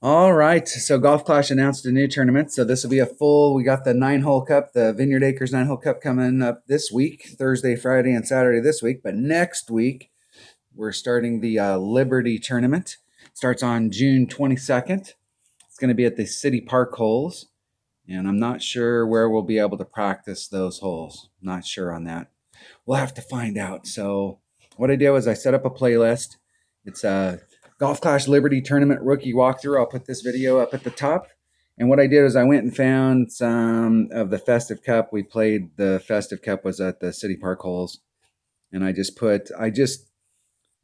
All right, so Golf Clash announced a new tournament. So this will be a full, we got the 9-hole cup, the Vineyard Acres 9-hole cup coming up this week, Thursday, Friday, and Saturday this week. But next week, we're starting the Liberty tournament. Starts on June 22nd. It's going to be at the City Park holes. And I'm not sure where we'll be able to practice those holes. Not sure on that. We'll have to find out. So what I did was I set up a playlist. It's a Golf Clash Liberty Tournament Rookie Walkthrough. I'll put this video up at the top. And what I did is I went and found some of the Festive Cup. We played the Festive Cup was at the City Park holes. And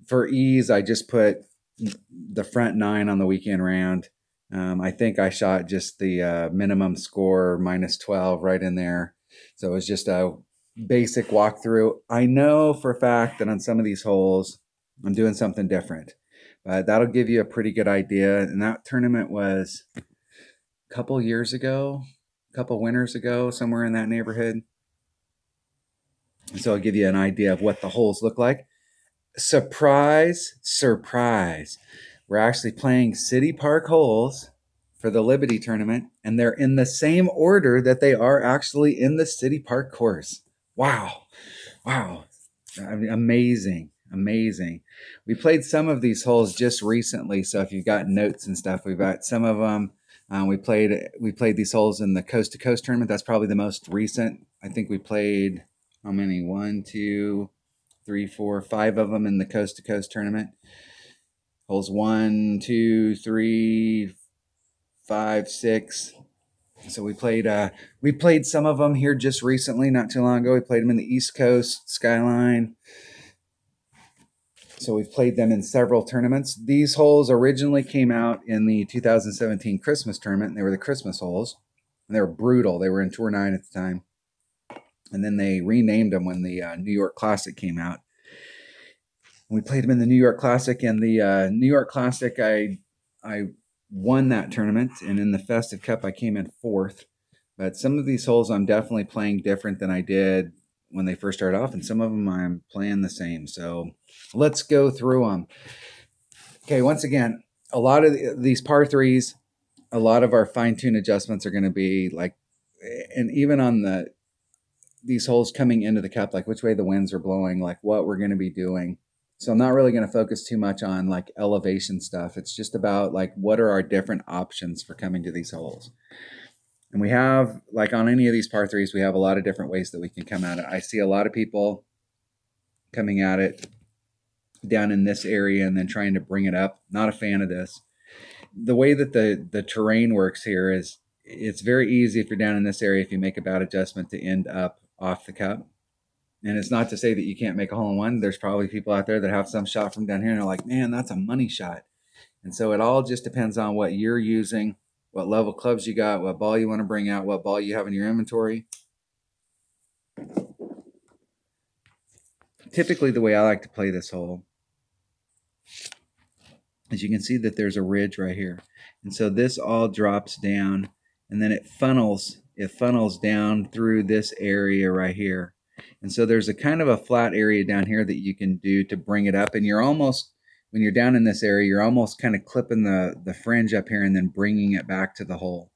for ease, I just put the front 9 on the weekend round. I think I shot just the minimum score -12 right in there. So it was just a basic walkthrough. I know for a fact that on some of these holes, I'm doing something different. But that'll give you a pretty good idea. And that tournament was a couple years ago, a couple winters ago, somewhere in that neighborhood. And so I'll give you an idea of what the holes look like. Surprise, surprise. We're actually playing City Park holes for the Liberty tournament, and they're in the same order that they are actually in the City Park course. Wow. Wow. I mean, amazing. Amazing. We played some of these holes just recently, so if you've got notes and stuff, we've got some of them. We played these holes in the Coast to Coast tournament. That's probably the most recent. I think we played how many? 1, 2, 3, 4, 5 of them in the Coast to Coast tournament. Holes 1, 2, 3, 5, 6. So we played some of them here just recently, not too long ago. We played them in the East Coast Skyline. So we've played them in several tournaments. These holes originally came out in the 2017 Christmas tournament, and they were the Christmas holes. And they were brutal. They were in Tour 9 at the time. And then they renamed them when the New York Classic came out. And we played them in the New York Classic. And the New York Classic, I won that tournament. And in the Festive Cup, I came in 4th. But some of these holes I'm definitely playing different than I did when they first started off, and some of them I'm playing the same. So let's go through them. Okay, once again, a lot of these par 3s, a lot of our fine-tune adjustments are going to be like, and even on these holes coming into the cup, like which way the winds are blowing, like what we're going to be doing. So I'm not really going to focus too much on like elevation stuff. It's just about like what are our different options for coming to these holes. And we have, like on any of these par 3s, we have a lot of different ways that we can come at it. I see a lot of people coming at it down in this area and then trying to bring it up. Not a fan of this. The way that the terrain works here is it's very easy if you're down in this area, if you make a bad adjustment, to end up off the cup. And it's not to say that you can't make a hole-in-one. There's probably people out there that have some shot from down here and are like, man, that's a money shot. And so it all just depends on what you're using, what level clubs you got, what ball you want to bring out, what ball you have in your inventory. Typically, the way I like to play this hole is you can see that there's a ridge right here. And so this all drops down, and then it funnels down through this area right here. And so there's a kind of a flat area down here that you can do to bring it up. And you're almost, when you're down in this area, you're almost kind of clipping the fringe up here and then bringing it back to the hole.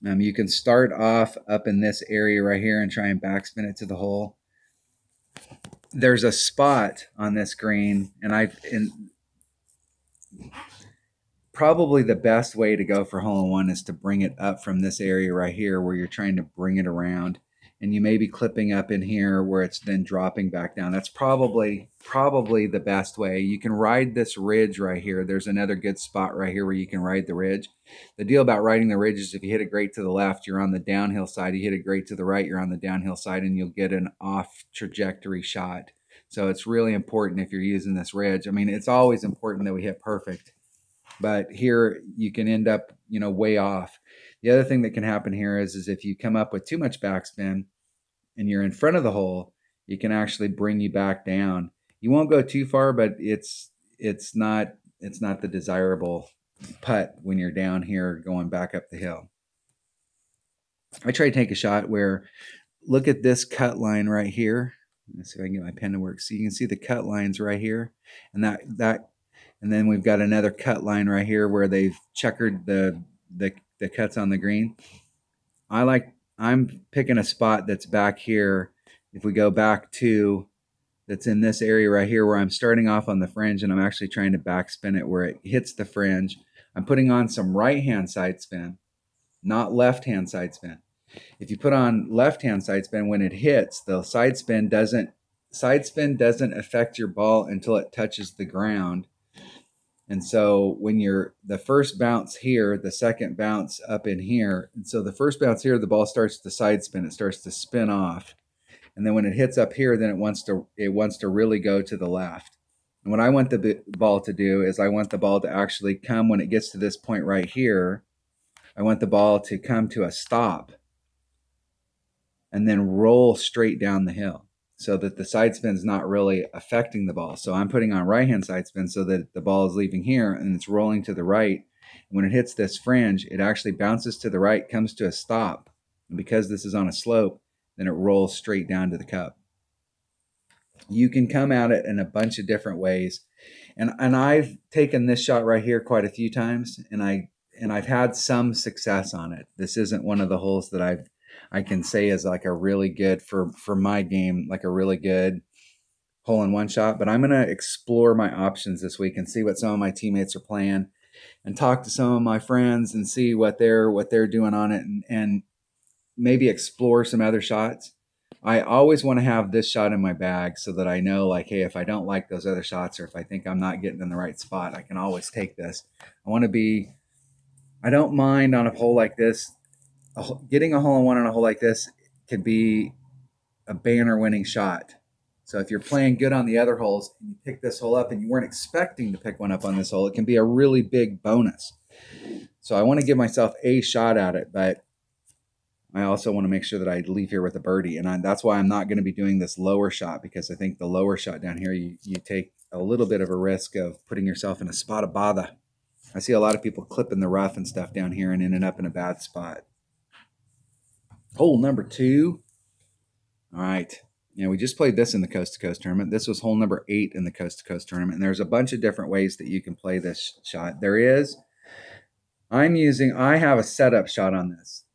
You can start off up in this area right here and try and backspin it to the hole. There's a spot on this green, and probably the best way to go for hole-in-one is to bring it up from this area right here where you're trying to bring it around. And you may be clipping up in here where it's then dropping back down. That's probably the best way. You can ride this ridge right here. There's another good spot right here where you can ride the ridge. The deal about riding the ridge is if you hit it great to the left, you're on the downhill side. You hit it great to the right, you're on the downhill side, and you'll get an off trajectory shot. So it's really important if you're using this ridge. I mean, it's always important that we hit perfect. But here you can end up, way off. The other thing that can happen here is if you come up with too much backspin and you're in front of the hole, it can actually bring you back down. You won't go too far, but it's not the desirable putt when you're down here going back up the hill. I try to take a shot where, look at this cut line right here. Let's see if I can get my pen to work. So you can see the cut lines right here, and that And then we've got another cut line right here where they've checkered the cuts on the green. I'm picking a spot that's back here. If we go back to, that's in this area right here where I'm starting off on the fringe and I'm actually trying to backspin it where it hits the fringe. I'm putting on some right-hand side spin, not left-hand side spin. If you put on left-hand side spin, when it hits, the side spin doesn't affect your ball until it touches the ground. And so when you're the first bounce here, the second bounce up in here, and so the first bounce here, the ball starts to side spin. It starts to spin off. And then when it hits up here, then it wants to really go to the left. And what I want the ball to do is I want the ball to actually come, when it gets to this point right here, I want the ball to come to a stop and then roll straight down the hill so that the side spin is not really affecting the ball. So I'm putting on right-hand side spin so that the ball is leaving here and it's rolling to the right. And when it hits this fringe, it actually bounces to the right, comes to a stop. And because this is on a slope, then it rolls straight down to the cup. You can come at it in a bunch of different ways. And I've taken this shot right here quite a few times, and I've had some success on it. This isn't one of the holes that I can say is like a really good, for my game, like a really good hole-in-one shot. But I'm going to explore my options this week and see what some of my teammates are playing and talk to some of my friends and see what they're doing on it, and maybe explore some other shots. I always want to have this shot in my bag so that I know, like, hey, if I don't like those other shots or if I think I'm not getting in the right spot, I can always take this. I don't mind on a hole like this. Getting a hole-in-one on a hole like this could be a banner-winning shot. So if you're playing good on the other holes and you pick this hole up and you weren't expecting to pick one up on this hole, it can be a really big bonus. So I want to give myself a shot at it, but I also want to make sure that I leave here with a birdie. And that's why I'm not going to be doing this lower shot, because I think the lower shot down here, you take a little bit of a risk of putting yourself in a spot of bother. I see a lot of people clipping the rough and stuff down here and ending up in a bad spot. Hole number 2. All right. Yeah, we just played this in the Coast to Coast tournament. This was hole number 8 in the Coast to Coast tournament. And there's a bunch of different ways that you can play this shot. I have a setup shot on this.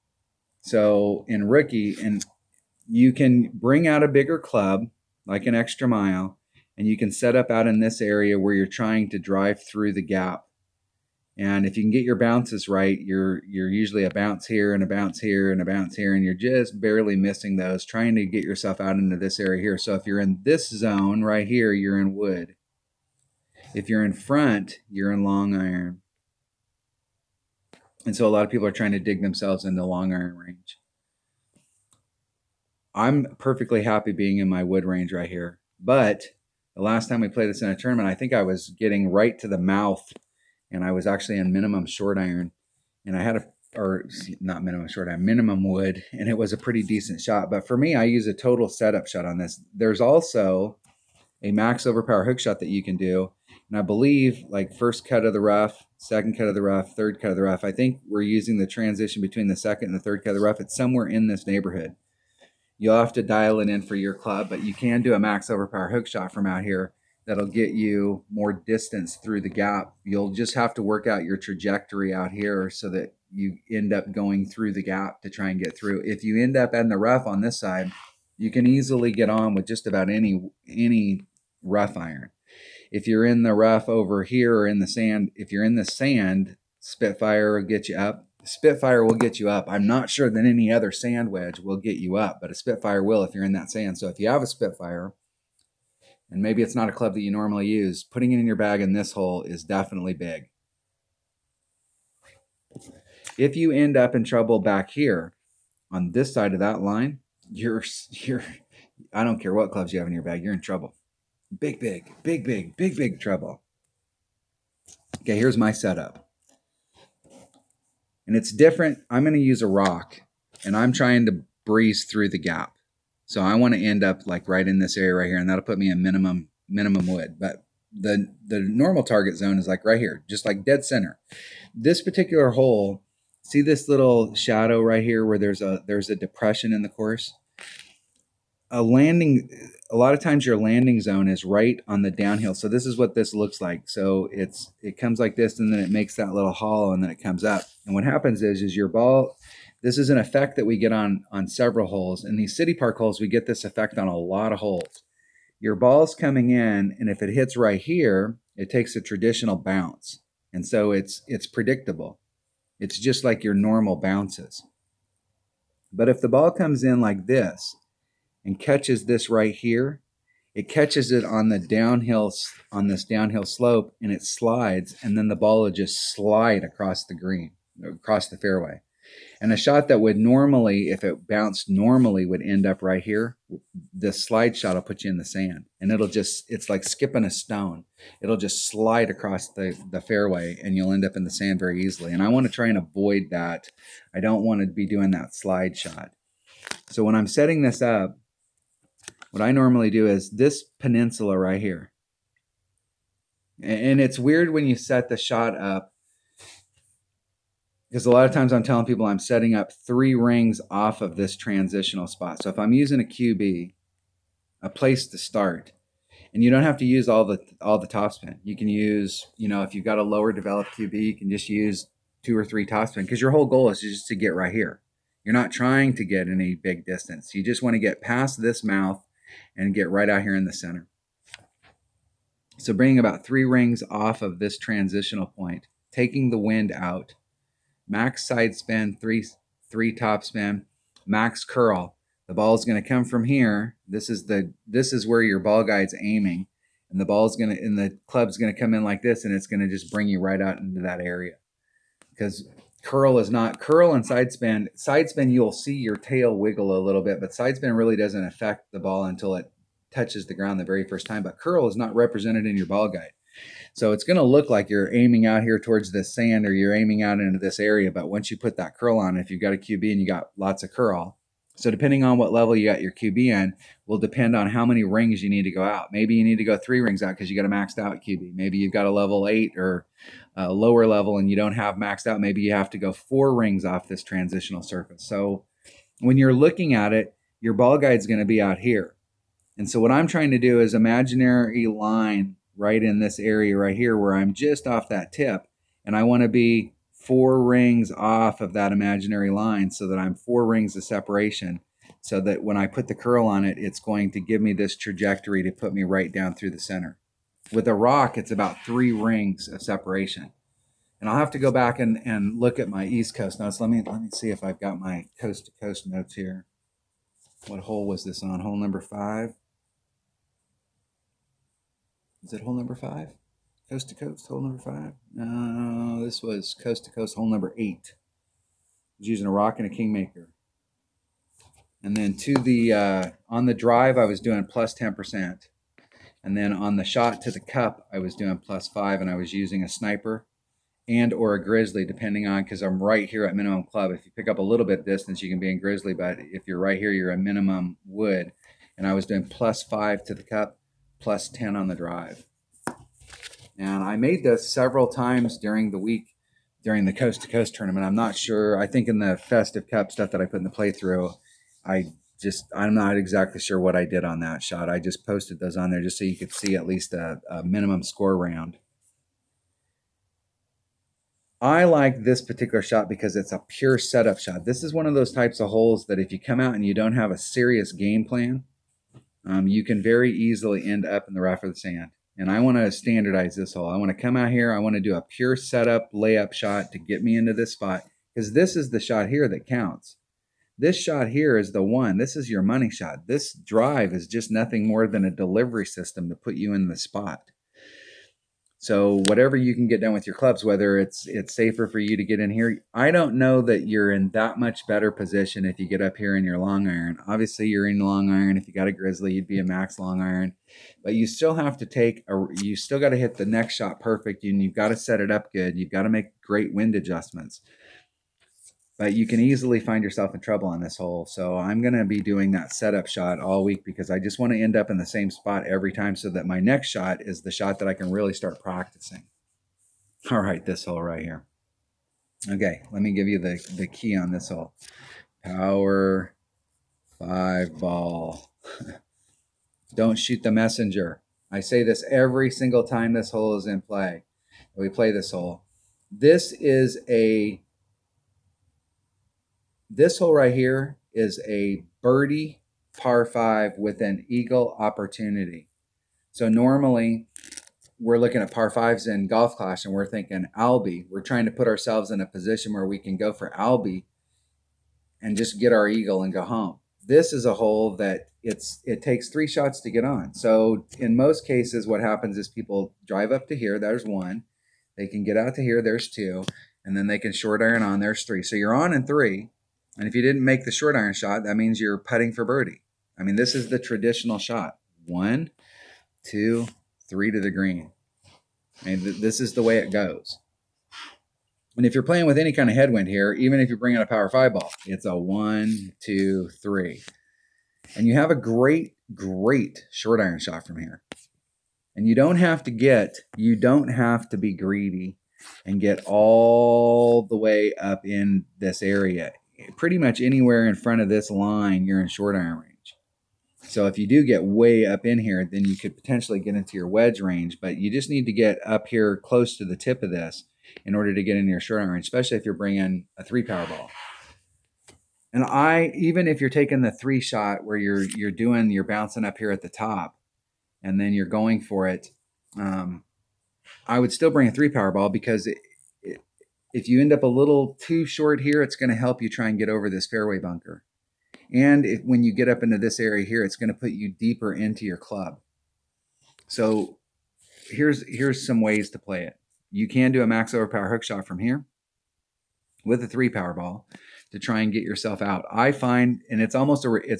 So in rookie, and you can bring out a bigger club, like an extra mile, and you can set up out in this area where you're trying to drive through the gap. And if you can get your bounces right, you're usually a bounce here and a bounce here and a bounce here, and you're just barely missing those, trying to get yourself out into this area here. So if you're in this zone right here, you're in wood. If you're in front, you're in long iron. And so a lot of people are trying to dig themselves into long iron range. I'm perfectly happy being in my wood range right here. But the last time we played this in a tournament, I think I was getting right to the mouth, and I was actually in minimum short iron. And I had minimum wood, and it was a pretty decent shot. But for me, I use a total setup shot on this. There's also a max overpower hook shot that you can do. And I believe, like, first cut of the rough, second cut of the rough, third cut of the rough, I think we're using the transition between the second and the third cut of the rough. It's somewhere in this neighborhood. You'll have to dial it in for your club, but you can do a max overpower hook shot from out here that'll get you more distance through the gap. You'll just have to work out your trajectory out here so that you end up going through the gap to try and get through. If you end up in the rough on this side, you can easily get on with just about any rough iron. If you're in the rough over here or in the sand, if you're in the sand, Spitfire will get you up. Spitfire will get you up. I'm not sure that any other sand wedge will get you up, but a Spitfire will if you're in that sand. So if you have a Spitfire, and maybe it's not a club that you normally use, putting it in your bag in this hole is definitely big. If you end up in trouble back here on this side of that line, I don't care what clubs you have in your bag, you're in trouble. Big trouble. Okay, here's my setup. And it's different. I'm going to use a rock, and I'm trying to breeze through the gap. So I want to end up like right in this area right here, and that'll put me in minimum wood. But the normal target zone is like right here, just like dead center. This particular hole, see this little shadow right here where there's a depression in the course? A landing a lot of times your landing zone is right on the downhill. So this is what this looks like. So it comes like this, and then it makes that little hollow, and then it comes up. And what happens is your ball, this is an effect that we get on several holes. In these city park holes, we get this effect on a lot of holes. Your ball's coming in, and if it hits right here, it takes a traditional bounce. And so it's predictable. It's just like your normal bounces. But if the ball comes in like this and catches this right here, it catches it on the downhill, on this downhill slope, and it slides, and then the ball will just slide across the green, across the fairway. And a shot that would normally, if it bounced normally, would end up right here, the slide shot will put you in the sand. And it'll just, it's like skipping a stone. It'll just slide across the fairway, and you'll end up in the sand very easily. And I want to try and avoid that. I don't want to be doing that slide shot. So when I'm setting this up, what I normally do is this peninsula right here. And it's weird when you set the shot up, because a lot of times I'm telling people I'm setting up 3 rings off of this transitional spot. So if I'm using a QB, a place to start, and you don't have to use all the topspin. You can use, you know, if you've got a lower developed QB, you can just use 2 or 3 topspin, because your whole goal is just to get right here. You're not trying to get any big distance. You just want to get past this mouth and get right out here in the center. So bringing about 3 rings off of this transitional point, taking the wind out, max side spin, 3 topspin, max curl. The ball is going to come from here. This is where your ball guide's aiming, and the club's going to come in like this, and it's going to just bring you right out into that area. Because curl and side spin. Side spin, you'll see your tail wiggle a little bit, but side spin really doesn't affect the ball until it touches the ground the very first time. But curl is not represented in your ball guide. So it's going to look like you're aiming out here towards this sand, or you're aiming out into this area. But once you put that curl on, if you've got a QB and you got lots of curl, so depending on what level you got your QB in, will depend on how many rings you need to go out. Maybe you need to go 3 rings out because you got a maxed out QB. Maybe you've got a level 8 or a lower level and you don't have maxed out. Maybe you have to go 4 rings off this transitional surface. So when you're looking at it, your ball guide's going to be out here. And so what I'm trying to do is imaginary line right in this area right here where I'm just off that tip, and I want to be 4 rings off of that imaginary line, so that I'm 4 rings of separation, so that when I put the curl on it, it's going to give me this trajectory to put me right down through the center. With a rock, it's about 3 rings of separation. And I'll have to go back and look at my East Coast notes. Let me see if I've got my coast to coast notes here. What hole was this on? Hole number 5? Is it hole number 5? Coast to coast, hole number 5? No, this was coast to coast, hole number 8. I was using a rock and a kingmaker. And then to the on the drive, I was doing plus 10%. And then on the shot to the cup, I was doing plus 5, and I was using a sniper and or a grizzly, depending on, because I'm right here at minimum club. If you pick up a little bit distance, you can be in grizzly, but if you're right here, you're a minimum wood. And I was doing plus 5 to the cup, plus 10 on the drive. And I made this several times during the week, during the Coast to Coast tournament. I'm not sure. I think in the Festive Cup stuff that I put in the playthrough, I'm not exactly sure what I did on that shot. I just posted those on there just so you could see at least a minimum score round. I like this particular shot because it's a pure setup shot. This is one of those types of holes that if you come out and you don't have a serious game plan, you can very easily end up in the rough or the sand. And I want to standardize this hole. I want to come out here. I want to do a pure setup layup shot to get me into this spot, because this is the shot here that counts. This shot here is the one. This is your money shot. This drive is just nothing more than a delivery system to put you in the spot. So whatever you can get done with your clubs, whether it's safer for you to get in here, I don't know that you're in that much better position if you get up here in your long iron. Obviously, you're in long iron. If you got a grizzly, you'd be a max long iron. But you still have to you still got to hit the next shot perfect, and you've got to set it up good. You've got to make great wind adjustments. But you can easily find yourself in trouble on this hole. So I'm going to be doing that setup shot all week, because I just want to end up in the same spot every time, so that my next shot is the shot that I can really start practicing. All right, this hole right here. Okay, let me give you the key on this hole. Power 5 ball. Don't shoot the messenger. I say this every single time this hole is in play. We play this hole. This hole right here is a birdie par 5 with an eagle opportunity. So normally we're looking at par 5s in Golf Clash and we're thinking Albie. We're trying to put ourselves in a position where we can go for Albie and just get our eagle and go home. This is a hole that it takes 3 shots to get on. So in most cases, what happens is people drive up to here. There's 1. They can get out to here. There's 2. And then they can short iron on. There's 3. So you're on in 3. And if you didn't make the short iron shot, that means you're putting for birdie. I mean, this is the traditional shot. 1, 2, 3 to the green. I mean, this is the way it goes. And if you're playing with any kind of headwind here, even if you bring in a power 5 ball, it's a 1, 2, 3. And you have a great short iron shot from here. And you don't have to be greedy and get all the way up in this area. Pretty much anywhere in front of this line, you're in short iron range. So if you do get way up in here, then you could potentially get into your wedge range, but you just need to get up here close to the tip of this in order to get into your short iron range, especially if you're bringing a 3 power ball. And even if you're taking the 3 shot where you're bouncing up here at the top and then you're going for it, I would still bring a 3 power ball because if you end up a little too short here, it's going to help you try and get over this fairway bunker. And when you get up into this area here, it's going to put you deeper into your club. So here's some ways to play it. You can do a max overpower hook shot from here with a 3 power ball to try and get yourself out. I find, and it's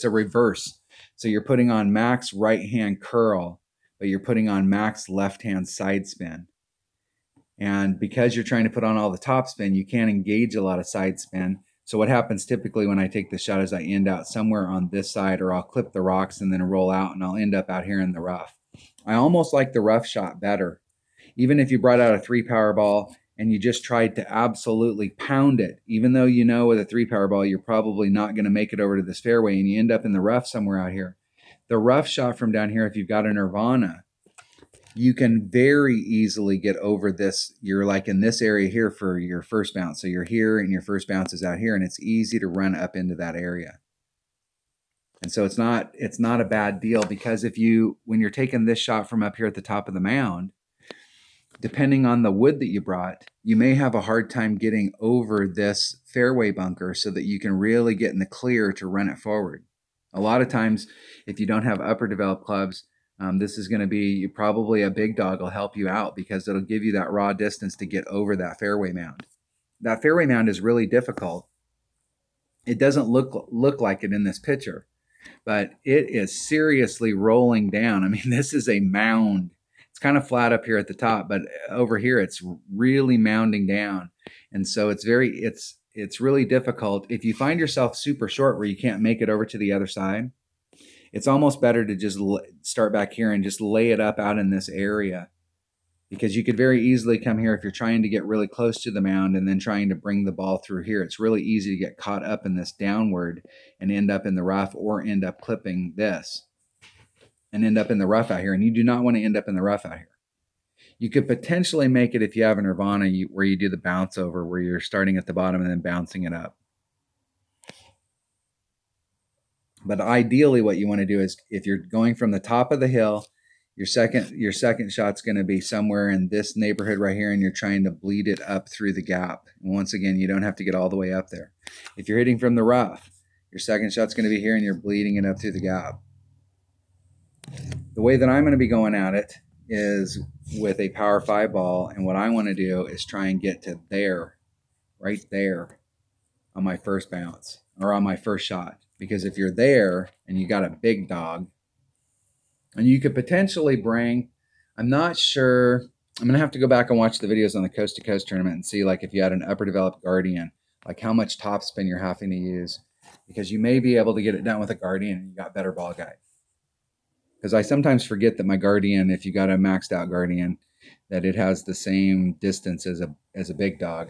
a reverse. So you're putting on max right hand curl, but you're putting on max left hand side spin. And because you're trying to put on all the top spin, you can't engage a lot of side spin. So what happens typically when I take the shot is I end out somewhere on this side, or I'll clip the rocks and then roll out and I'll end up out here in the rough. I almost like the rough shot better. Even if you brought out a 3 power ball and you just tried to absolutely pound it, even though you know with a 3 power ball you're probably not going to make it over to this fairway and you end up in the rough somewhere out here. The rough shot from down here, if you've got a Nirvana, you can very easily get over this. You're like in this area here for your first bounce. So you're here and your first bounce is out here, and it's easy to run up into that area. And so it's not a bad deal, because when you're taking this shot from up here at the top of the mound, depending on the wood that you brought, you may have a hard time getting over this fairway bunker so that you can really get in the clear to run it forward. A lot of times, if you don't have upper developed clubs, this is going to be probably a big dog will help you out, because it'll give you that raw distance to get over that fairway mound. That fairway mound is really difficult. It doesn't look like it in this picture, but it is seriously rolling down. I mean, this is a mound. It's kind of flat up here at the top, but over here it's really mounding down. And so it's really difficult. If you find yourself super short where you can't make it over to the other side, it's almost better to just start back here and just lay it up out in this area, because you could very easily come here if you're trying to get really close to the mound and then trying to bring the ball through here. It's really easy to get caught up in this downward and end up in the rough, or end up clipping this and end up in the rough out here. And you do not want to end up in the rough out here. You could potentially make it if you have a Nirvana where you do the bounce over, where you're starting at the bottom and then bouncing it up. But ideally what you want to do is, if you're going from the top of the hill, your second shot's going to be somewhere in this neighborhood right here, and you're trying to bleed it up through the gap. And once again, you don't have to get all the way up there. If you're hitting from the rough, your second shot's going to be here and you're bleeding it up through the gap. The way that I'm going to be going at it is with a power 5 ball, and what I want to do is try and get to there, right there, on my first bounce, or on my first shot. Because if you're there and you got a big dog, and you could potentially bring, I'm not sure, I'm going to have to go back and watch the videos on the Coast to Coast tournament and see, like, if you had an upper developed Guardian, like how much top spin you're having to use, because you may be able to get it done with a Guardian and you got better ball guide. Because I sometimes forget that my Guardian, if you got a maxed out Guardian, that it has the same distance as a big dog.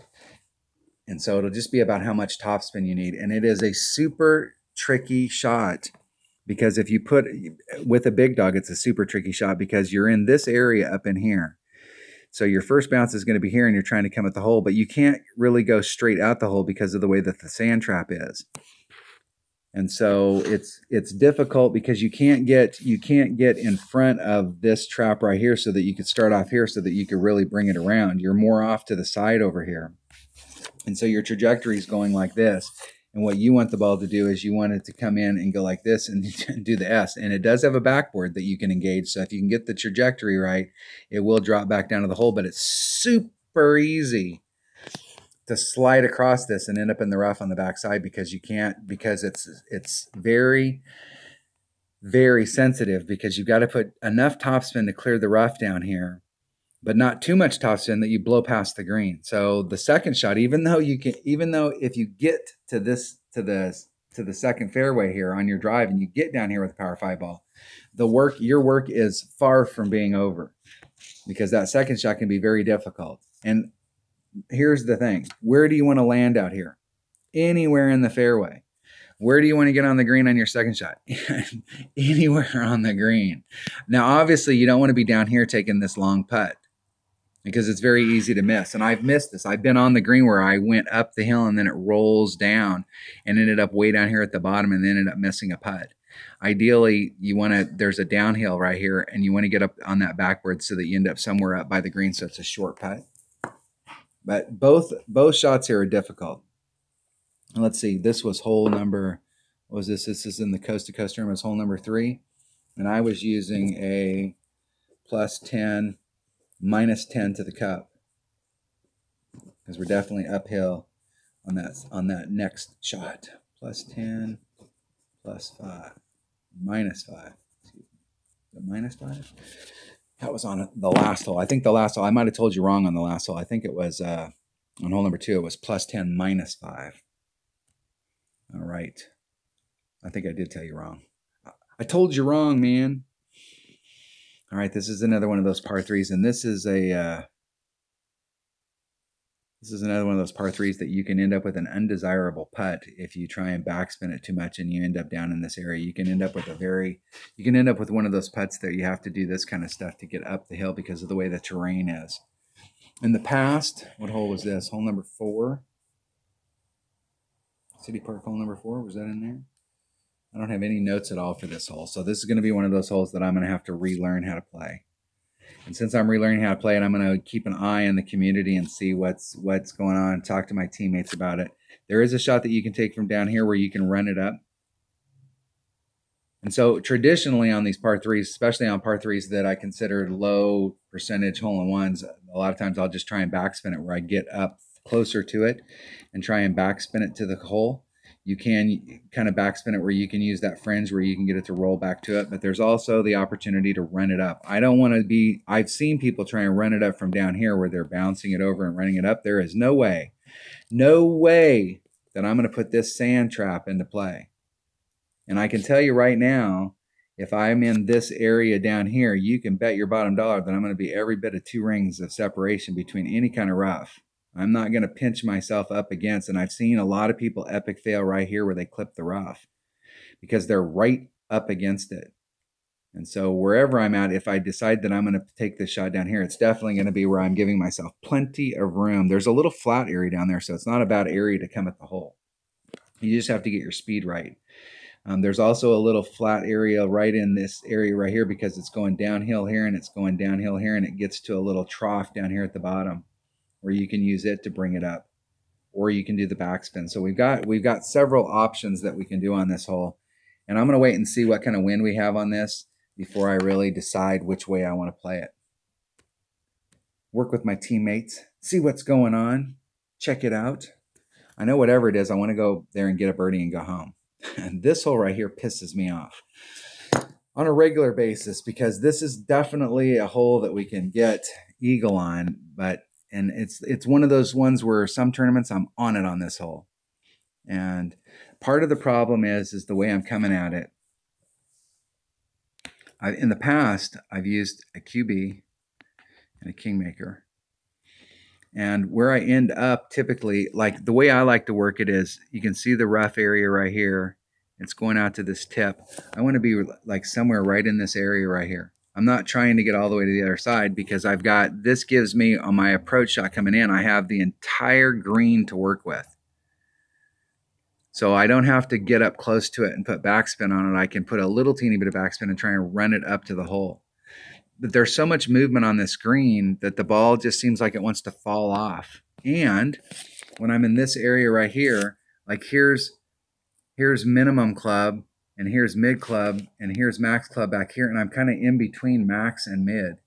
And so it'll just be about how much topspin you need. And it is a super tricky shot because if you put with a big dog, it's a super tricky shot because you're in this area up in here. So your first bounce is going to be here and you're trying to come at the hole, but you can't really go straight out the hole because of the way that the sand trap is. And so it's difficult because you can't get in front of this trap right here so that you could start off here so that you could really bring it around. You're more off to the side over here. And so your trajectory is going like this. And what you want the ball to do is you want it to come in and go like this and do the S. And it does have a backboard that you can engage. So if you can get the trajectory right, it will drop back down to the hole. But it's super easy to slide across this and end up in the rough on the backside because you can't, because it's very, very sensitive because you've got to put enough topspin to clear the rough down here, but not too much topspin that you blow past the green. So the second shot, even though if you get to this, to the second fairway here on your drive and you get down here with a power 5 ball, your work is far from being over because that second shot can be very difficult. And here's the thing. Where do you want to land out here? Anywhere in the fairway. Where do you want to get on the green on your second shot? Anywhere on the green. Now, obviously, you don't want to be down here taking this long putt because it's very easy to miss. And I've missed this. I've been on the green where I went up the hill and then it rolls down and ended up way down here at the bottom and then ended up missing a putt. Ideally, there's a downhill right here and you want to get up on that backboard so that you end up somewhere up by the green so it's a short putt. But both shots here are difficult. And let's see, this was hole number, what was this? This is in the Coast to Coast tournament, hole number 3. And I was using a +10, -10 to the cup. Because we're definitely uphill on that next shot. +10, +5, -5. The -5? That was on the last hole. I think the last hole, I might have told you wrong on the last hole. I think it was on hole number 2, it was +10, -5. All right. I think I did tell you wrong. I told you wrong, man. All right, this is another one of those par 3s, and this is another one of those par 3s that you can end up with an undesirable putt if you try and backspin it too much and you end up down in this area. You can end up with one of those putts that you have to do this kind of stuff to get up the hill because of the way the terrain is. In the past, what hole was this? Hole number 4. City Park hole number 4, was that in there? I don't have any notes at all for this hole. So this is going to be one of those holes that I'm going to have to relearn how to play. And since I'm relearning how to play it, I'm going to keep an eye on the community and see what's going on, talk to my teammates about it. There is a shot that you can take from down here where you can run it up. And so traditionally on these par 3s, especially on par 3s that I consider low percentage hole-in-ones, a lot of times I'll just try and backspin it where I get up closer to it and try and backspin it to the hole. You can kind of backspin it where you can use that fringe where you can get it to roll back to it, but there's also the opportunity to run it up. I don't want to be, I've seen people try and run it up from down here where they're bouncing it over and running it up. There is no way that I'm going to put this sand trap into play. And I can tell you right now, if I'm in this area down here, you can bet your bottom dollar that I'm going to be every bit of 2 rings of separation between any kind of rough. I'm not going to pinch myself up against, and I've seen a lot of people epic fail right here where they clip the rough because they're right up against it. And so wherever I'm at, if I decide that I'm going to take this shot down here, it's definitely going to be where I'm giving myself plenty of room. There's a little flat area down there, so it's not a bad area to come at the hole. You just have to get your speed right. There's also a little flat area right in this area right here because it's going downhill here and it's going downhill here and it gets to a little trough down here at the bottom where you can use it to bring it up, or you can do the backspin. So we've got several options that we can do on this hole. And I'm going to wait and see what kind of wind we have on this before I really decide which way I want to play it. Work with my teammates, see what's going on, check it out. I know whatever it is, I want to go there and get a birdie and go home. And this hole right here pisses me off on a regular basis because this is definitely a hole that we can get eagle on, and it's one of those ones where some tournaments I'm on it on this hole. And part of the problem is the way I'm coming at it. In the past, I've used a QB and a Kingmaker. And where I end up typically, like the way I like to work it is, you can see the rough area right here. It's going out to this tip. I want to be like somewhere right in this area right here. I'm not trying to get all the way to the other side because I've got, this gives me on my approach shot coming in, I have the entire green to work with. So I don't have to get up close to it and put backspin on it. I can put a little teeny bit of backspin and try and run it up to the hole. But there's so much movement on this green that the ball just seems like it wants to fall off. And when I'm in this area right here, like here's minimum club, and here's mid club, and here's max club back here, and I'm kind of in between max and mid.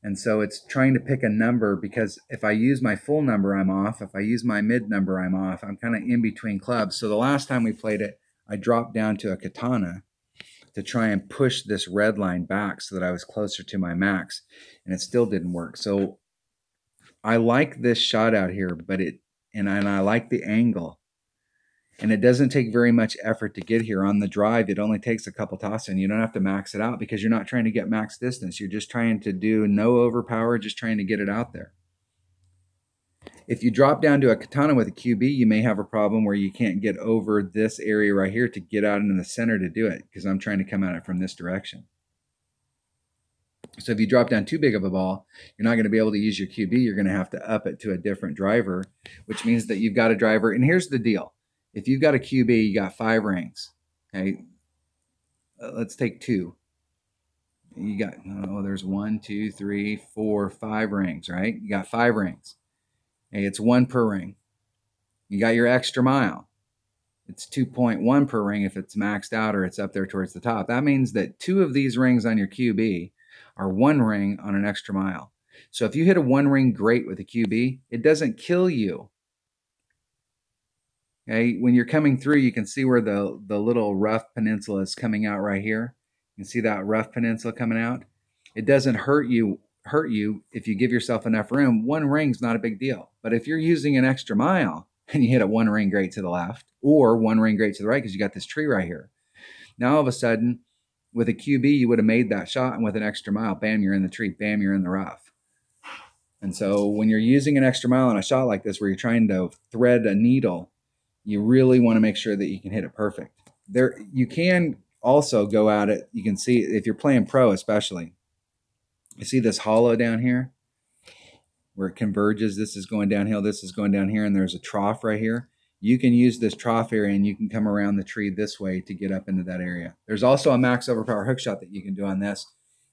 And so it's trying to pick a number, because if I use my full number, I'm off. If I use my mid number, I'm off. I'm kind of in between clubs. So the last time we played it, I dropped down to a katana to try and push this red line back so that I was closer to my max, and it still didn't work. So I like this shot out here, but and I like the angle. And it doesn't take very much effort to get here. On the drive, it only takes a couple tosses, and you don't have to max it out because you're not trying to get max distance. You're just trying to do no overpower, just trying to get it out there. If you drop down to a katana with a QB, you may have a problem where you can't get over this area right here to get out into the center to do it, because I'm trying to come at it from this direction. So if you drop down too big of a ball, you're not going to be able to use your QB. You're going to have to up it to a different driver, which means that you've got a driver. And here's the deal. If you've got a QB, you got 5 rings. Okay, let's take 2. You got, oh, there's 1, 2, 3, 4, 5 rings, right? You got 5 rings. Okay, it's 1 per ring. You got your extra mile. It's 2.1 per ring if it's maxed out or it's up there towards the top. That means that 2 of these rings on your QB are 1 ring on an extra mile. So if you hit a 1 ring great with a QB, it doesn't kill you. Okay, when you're coming through, you can see where the little rough peninsula is coming out right here. You can see that rough peninsula coming out. It doesn't hurt you if you give yourself enough room. 1 ring's not a big deal. But if you're using an extra mile and you hit a 1 ring great to the left or 1 ring great to the right because you got this tree right here, now all of a sudden with a QB you would have made that shot, and with an extra mile, bam, you're in the tree, bam, you're in the rough. And so when you're using an extra mile on a shot like this where you're trying to thread a needle, you really want to make sure that you can hit it perfect. There, you can also go at it. You can see if you're playing pro, especially. You see this hollow down here where it converges. This is going downhill. This is going down here, and there's a trough right here. You can use this trough area, and you can come around the tree this way to get up into that area. There's also a max overpower hook shot that you can do on this,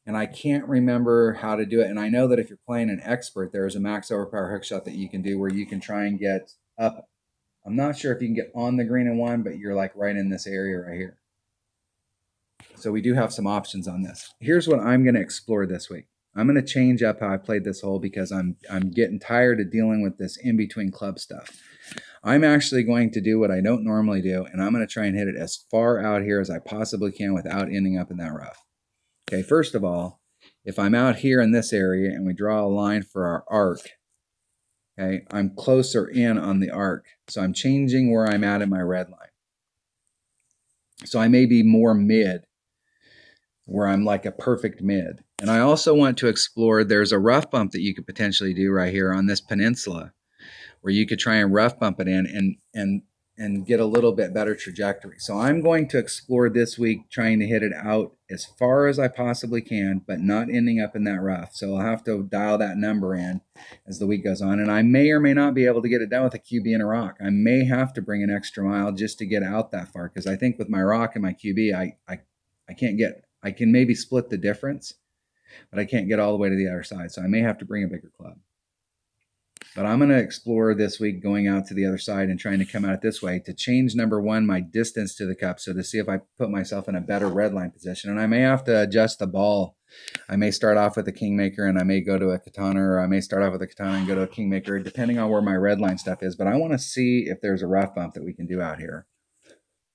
and I can't remember how to do it. And I know that if you're playing an expert, there is a max overpower hook shot that you can do where you can try and get up. I'm not sure if you can get on the green in one, but you're like right in this area right here. So we do have some options on this. Here's what I'm going to explore this week. I'm going to change up how I played this hole because I'm getting tired of dealing with this in-between club stuff. I'm actually going to do what I don't normally do, and I'm going to try and hit it as far out here as I possibly can without ending up in that rough. Okay, first of all, if I'm out here in this area and we draw a line for our arc, okay, I'm closer in on the arc. So I'm changing where I'm at in my red line. So I may be more mid, where I'm like a perfect mid. And I also want to explore, there's a rough bump that you could potentially do right here on this peninsula, where you could try and rough bump it in and get a little bit better trajectory. So I'm going to explore this week trying to hit it out as far as I possibly can, but not ending up in that rough. So I'll have to dial that number in as the week goes on. And I may or may not be able to get it done with a QB and a rock. I may have to bring an extra mile just to get out that far, because I think with my rock and my QB, I can't get, I can maybe split the difference, but I can't get all the way to the other side. So I may have to bring a bigger club. But I'm going to explore this week going out to the other side and trying to come at it this way to change, number one, my distance to the cup. So to see if I put myself in a better red line position. And I may have to adjust the ball. I may start off with a kingmaker and I may go to a katana, or I may start off with a katana and go to a kingmaker, depending on where my red line stuff is. But I want to see if there's a rough bump that we can do out here.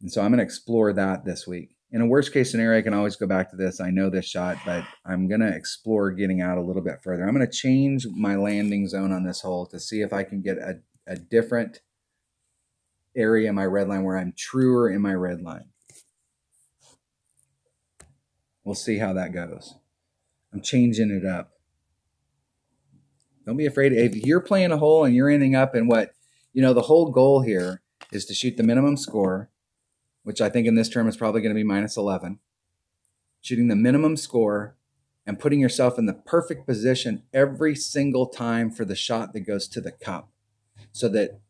And so I'm going to explore that this week. In a worst case scenario, I can always go back to this. I know this shot, but I'm going to explore getting out a little bit further. I'm going to change my landing zone on this hole to see if I can get a different area in my red line where I'm truer in my red line. We'll see how that goes. I'm changing it up. Don't be afraid. If you're playing a hole and you're ending up in what, you know, the whole goal here is to shoot the minimum score which I think in this term is probably going to be -11, shooting the minimum score, and putting yourself in the perfect position every single time for the shot that goes to the cup, so that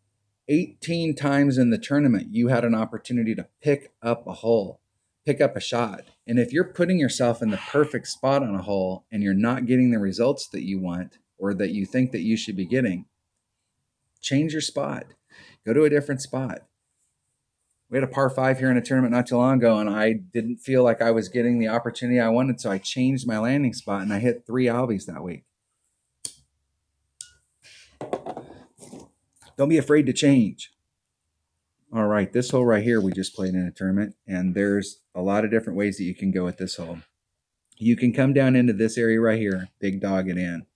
18 times in the tournament, you had an opportunity to pick up a hole, pick up a shot. And if you're putting yourself in the perfect spot on a hole and you're not getting the results that you want or that you think that you should be getting, change your spot. Go to a different spot. We had a par 5 here in a tournament not too long ago, and I didn't feel like I was getting the opportunity I wanted, so I changed my landing spot, and I hit 3 albies that week. Don't be afraid to change. All right, this hole right here we just played in a tournament, and there's a lot of different ways that you can go with this hole. You can come down into this area right here, big dog it in.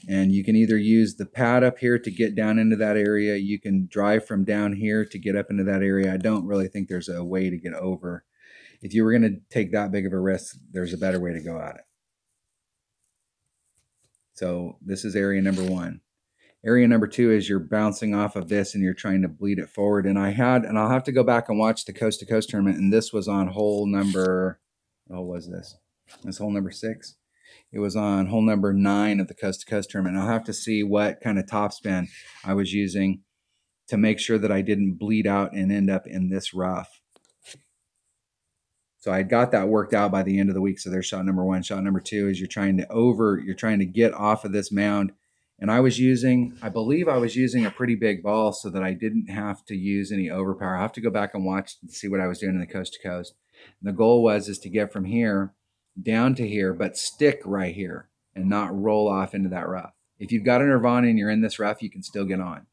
And you can either use the pad up here to get down into that area. You can drive from down here to get up into that area. I don't really think there's a way to get over. If you were going to take that big of a risk, there's a better way to go at it. So this is area number 1. Area number 2 is you're bouncing off of this and you're trying to bleed it forward. And I'll have to go back and watch the Coast to Coast tournament. And this was on hole number, what was this? This hole number 6. It was on hole number 9 of the Coast to Coast tournament. I'll have to see what kind of topspin I was using to make sure that I didn't bleed out and end up in this rough. So I got that worked out by the end of the week. So there's shot number 1. Shot number 2 is you're trying to get off of this mound. And I believe I was using a pretty big ball so that I didn't have to use any overpower. I'll have to go back and watch to see what I was doing in the Coast to Coast. And the goal is to get from here down to here, but stick right here and not roll off into that rough. If you've got a Nirvana and you're in this rough, you can still get on.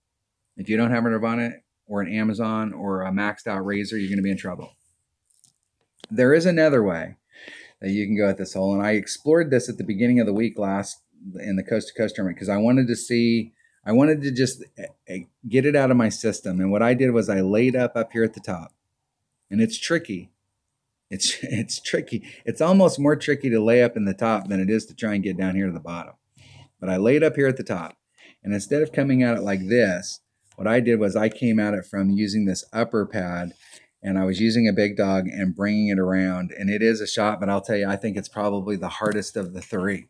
If you don't have a Nirvana or an Amazon or a maxed out Razor, you're going to be in trouble. There is another way that you can go at this hole, and I explored this at the beginning of the week in the Coast to Coast tournament because I wanted to just get it out of my system. And what I did was I laid up here at the top, and it's tricky. It's tricky. It's almost more tricky to lay up in the top than it is to try and get down here to the bottom. But I laid up here at the top, and instead of coming at it like this, what I did was I came at it from using this upper pad, and I was using a big dog and bringing it around. And it is a shot, but I'll tell you, I think it's probably the hardest of the 3.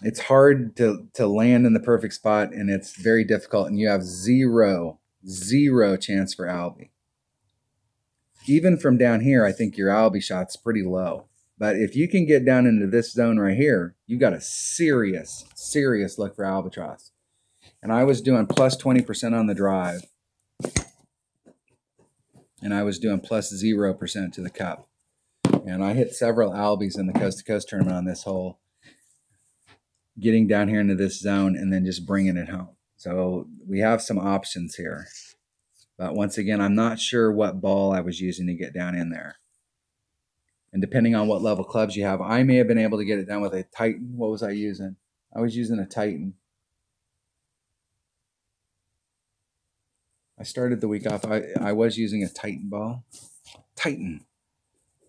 It's hard to land in the perfect spot, and it's very difficult, and you have zero chance for albie. Even from down here, I think your albie shot's pretty low. But if you can get down into this zone right here, you got a serious look for albatross. And I was doing plus 20% on the drive. And I was doing plus 0% to the cup. And I hit several albies in the Coast to Coast tournament on this hole, getting down here into this zone and then just bringing it home. So we have some options here. But once again, I'm not sure what ball I was using to get down in there. And depending on what level clubs you have, I may have been able to get it down with a Titan. What was I using? I was using a Titan. I started the week off, I was using a Titan ball. Titan,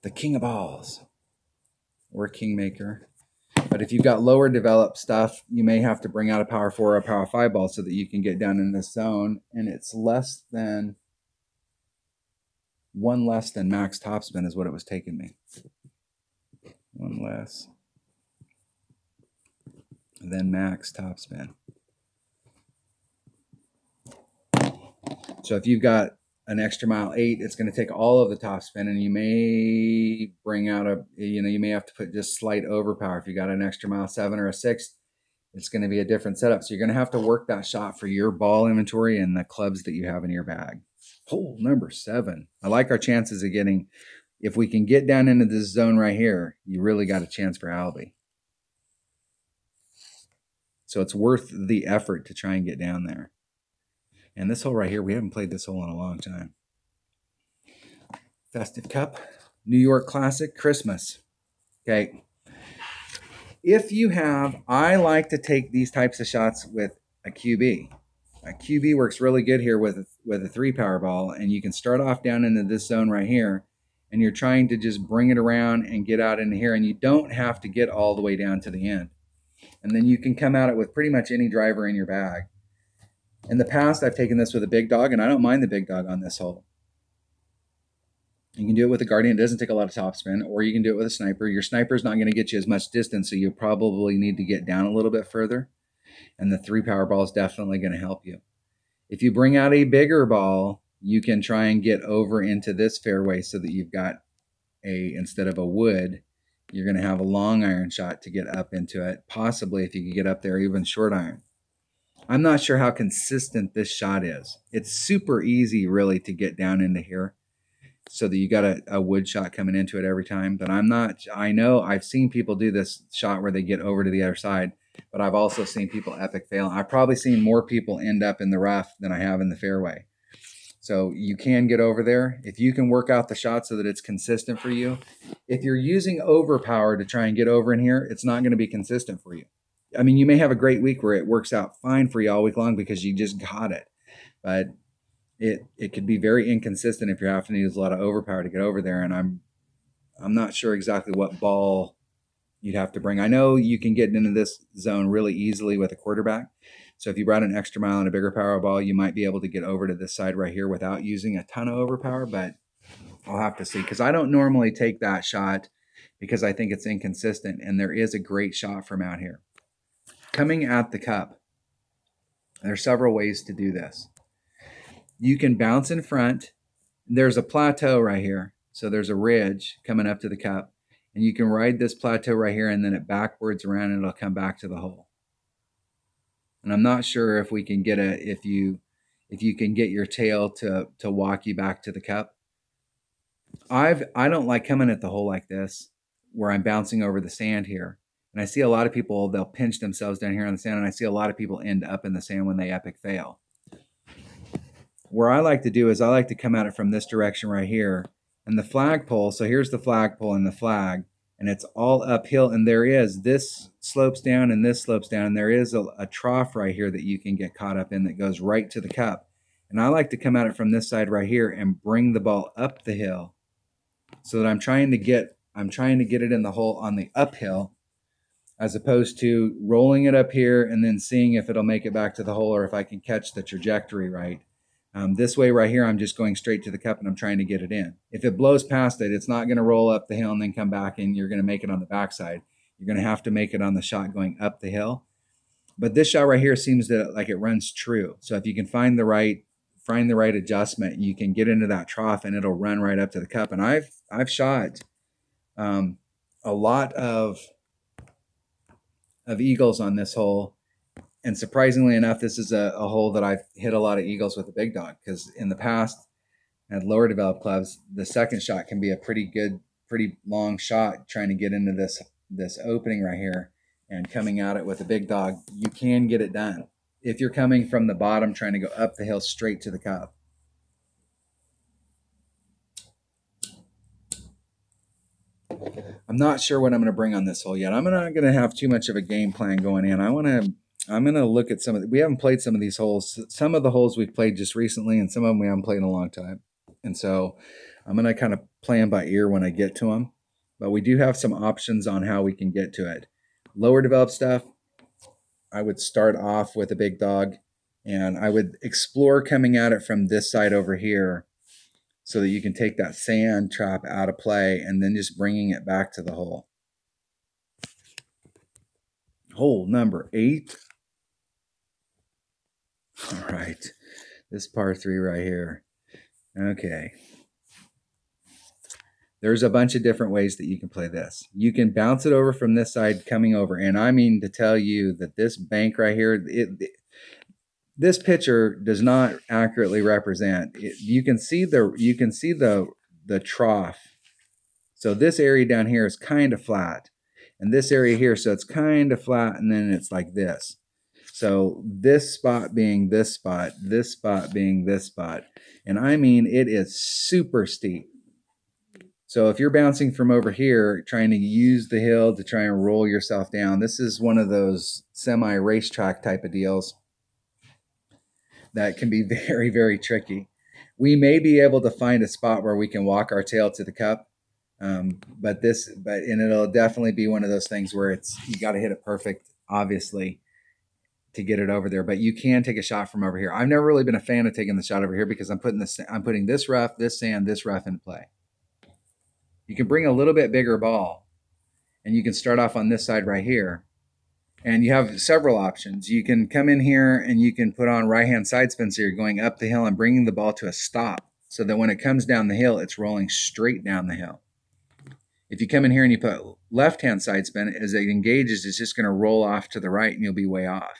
the king of balls. Or a Kingmaker. But if you've got lower developed stuff, you may have to bring out a power 4 or a power 5 ball so that you can get down in this zone. And it's less than 1 less than max topspin is what it was taking me. 1 less than max topspin. So if you've got an extra mile 8, it's going to take all of the topspin, and you may bring out you may have to put just slight overpower. If you got an extra mile 7 or a 6, it's going to be a different setup. So you're going to have to work that shot for your ball inventory and the clubs that you have in your bag. Hole number 7. I like our chances of getting, if we can get down into this zone right here, you really got a chance for albie. So it's worth the effort to try and get down there. And this hole right here, we haven't played this hole in a long time. Festive Cup, New York Classic, Christmas. Okay. If you have, I like to take these types of shots with a QB. A QB works really good here with a 3 power ball, and you can start off down into this zone right here, and you're trying to just bring it around and get out into here, and you don't have to get all the way down to the end. And then you can come at it with pretty much any driver in your bag. In the past, I've taken this with a big dog, and I don't mind the big dog on this hole. You can do it with a Guardian. It doesn't take a lot of topspin, or you can do it with a sniper. Your sniper is not going to get you as much distance, so you probably need to get down a little bit further. And the 3 power ball is definitely going to help you. If you bring out a bigger ball, you can try and get over into this fairway so that you've got instead of a wood, you're going to have a long iron shot to get up into it. Possibly if you could get up there, even short iron. I'm not sure how consistent this shot is. It's super easy really to get down into here so that you got a wood shot coming into it every time. But I know I've seen people do this shot where they get over to the other side, but I've also seen people epic fail. I've probably seen more people end up in the rough than I have in the fairway. So you can get over there if you can work out the shot so that it's consistent for you. If you're using overpower to try and get over in here, it's not going to be consistent for you. I mean, you may have a great week where it works out fine for you all week long because you just got it. But it could be very inconsistent if you're having to use a lot of overpower to get over there. And I'm not sure exactly what ball you'd have to bring. I know you can get into this zone really easily with a quarterback. So if you brought an extra mile and a bigger power ball, you might be able to get over to this side right here without using a ton of overpower, but I'll have to see because I don't normally take that shot because I think it's inconsistent, and there is a great shot from out here. Coming at the cup, there are several ways to do this. You can bounce in front. There's a plateau right here. So there's a ridge coming up to the cup, and you can ride this plateau right here, and then it backwards around and it'll come back to the hole. And I'm not sure if we can get if you can get your tail to walk you back to the cup. I don't like coming at the hole like this where I'm bouncing over the sand here. And I see a lot of people, they'll pinch themselves down here on the sand, and I see a lot of people end up in the sand when they epic fail. Where I like to do is I like to come at it from this direction right here. And the flagpole, so here's the flagpole and the flag, and it's all uphill, and this slopes down and this slopes down, and there is a trough right here that you can get caught up in that goes right to the cup. And I like to come at it from this side right here and bring the ball up the hill so that I'm trying to get it in the hole on the uphill, as opposed to rolling it up here and then seeing if it'll make it back to the hole or if I can catch the trajectory right. This way right here, I'm just going straight to the cup and I'm trying to get it in. If it blows past it, it's not going to roll up the hill and then come back and you're going to make it on the backside. You're going to have to make it on the shot going up the hill. But this shot right here seems like it runs true. So if you can find the right adjustment, you can get into that trough and it'll run right up to the cup. And I've shot a lot of eagles on this hole. And surprisingly enough, this is a hole that I've hit a lot of eagles with a big dog, because in the past at lower developed clubs, the second shot can be a pretty long shot trying to get into this opening right here and coming at it with a big dog. You can get it done if you're coming from the bottom trying to go up the hill straight to the cup. I'm not sure what I'm going to bring on this hole yet. I'm not going to have too much of a game plan going in. I'm going to look at we haven't played some of these holes. Some of the holes we've played just recently, and some of them we haven't played in a long time. And so I'm going to kind of play them by ear when I get to them. But we do have some options on how we can get to it. Lower developed stuff, I would start off with a big dog, and I would explore coming at it from this side over here so that you can take that sand trap out of play and then just bringing it back to the hole. Hole number 8. All right, this par 3 right here. Okay. There's a bunch of different ways that you can play this. You can bounce it over from this side coming over. And I mean to tell you that this bank right here, this picture does not accurately represent. You can see the trough. So this area down here is kind of flat. And this area here, so it's kind of flat, and then it's like this. So this spot being this spot being this spot. And I mean, it is super steep. So if you're bouncing from over here, trying to use the hill to try and roll yourself down, this is one of those semi-racetrack type of deals that can be very, very tricky. We may be able to find a spot where we can walk our tail to the cup, and it'll definitely be one of those things where you got to hit it perfect, obviously, to get it over there. But you can take a shot from over here. I've never really been a fan of taking the shot over here because I'm putting this rough, this sand, this rough into play. You can bring a little bit bigger ball, and you can start off on this side right here. And you have several options. You can come in here and you can put on right-hand side spin, so you're going up the hill and bringing the ball to a stop, so that when it comes down the hill, it's rolling straight down the hill. If you come in here and you put left-hand side spin, as it engages, it's just going to roll off to the right and you'll be way off.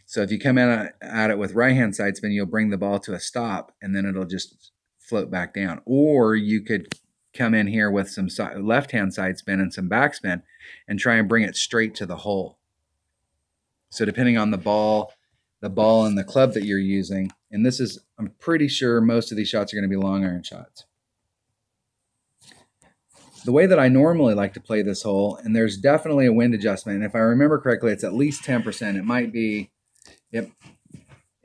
So if you come in at it with right-hand side spin, you'll bring the ball to a stop and then it'll just float back down. Or you could come in here with some left-hand side spin and some backspin and try and bring it straight to the hole. So depending on the ball and the club that you're using, and this is, I'm pretty sure most of these shots are going to be long iron shots. The way that I normally like to play this hole, and there's definitely a wind adjustment, and if I remember correctly, it's at least 10%. It